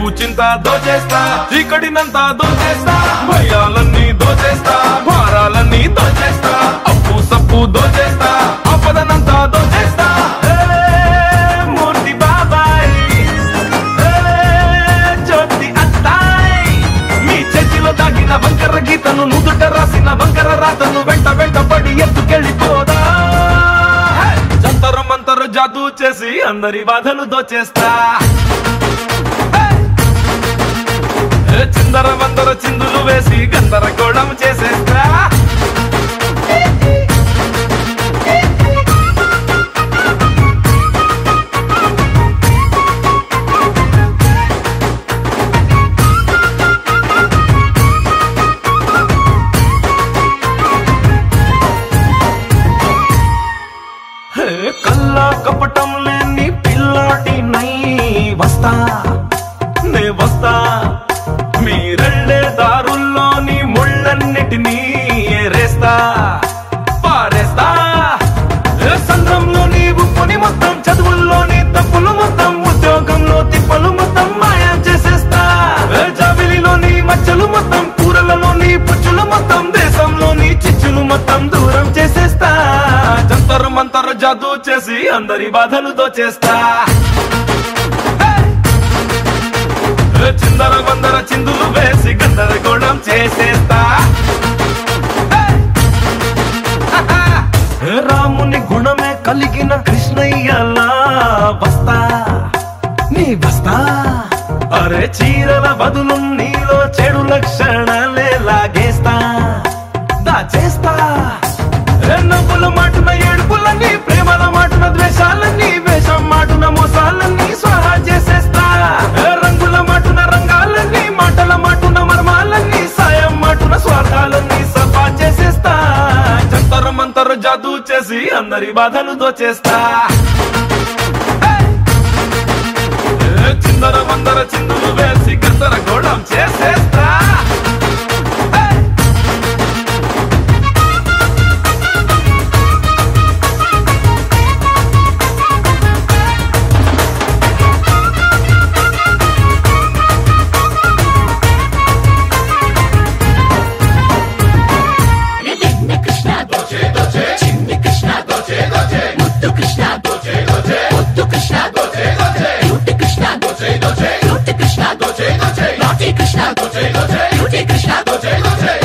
చిక్కు చింత దోచేస్తా, చీకటినంతా దోచేస్తా, భయాలన్నీ దోచేస్తా, భారాలన్నీ దోచేస్తా, అప్పు సప్పు దోచేస్తా, ఆపదనంతా దోచేస్తా. మూర్తి బాబాయ్, జ్యోతి అత్తాయ్, మీ చేతిలో దాగిన వంకర గీతను, నుదుట రాసిన వంకర రాతను వెంట వెంట పడి ఎత్తుకెళ్ళిపోదా. జంతరు మంతరు జాదూ చేసి అందరి బాధలు దోచేస్తా. చిందర వందర చిందులు వేసి గందరగోళం చేసేస్తా. కల్లా కపటం లేని పిల్లాటి నై వస్తా, నే వస్తా, మీరెళ్ళే దారుల్లోని ముళ్ళన్నిటినీ ఏరేస్తా, పారేస్తా. సంద్రంలోని ఉప్పుని మొత్తం, చదువుల్లోని తప్పులు మొత్తం, ఉద్యోగంలో తిప్పలు మొత్తం మాయం చేసేస్తా. జాబిలిలోని మచ్చలు మొత్తం, కూరలలోని పుచ్చులు మొత్తం, దేశంలోని చిచ్చులు మొత్తం దూరం చేసేస్తా. జంతరు మంతరు జాదూ చేసి అందరి బాధలు దోచేస్తా. చిందర వందర చిందులు వేసి గందరగోళం చేసేస్తా. రాముని గుణమే కలిగిన కృష్ణయ్యలా వస్తా, నీ వస్తా. అరే చీరల బదులు నీలో చెడు లక్షణాలే లాగేస్తా, దాచేస్తా. నవ్వుల మాటున ఏడుపులన్నీ, ప్రేమల మాటున ద్వేషాలన్నీ, వేషం మాటున మోసాలన్నీ స్వాహా చేసేస్తా. రంగుల మాటున రంగాలన్నీ, మాటల మాటున మర్మాలన్నీ, సాయం మాటున స్వార్థాలన్నీ సఫా చేసేస్తా. జంతరు మంతరు జాదూ చేసి అందరి బాధలు దోచేస్తా. చిందర వందర చిందులు వేసి గందరగోళం చేసేస్తా. Krishna, Doce, Doce, Naughty Krishna, Doce, Doce, Naughty Krishna, Doce, Doce.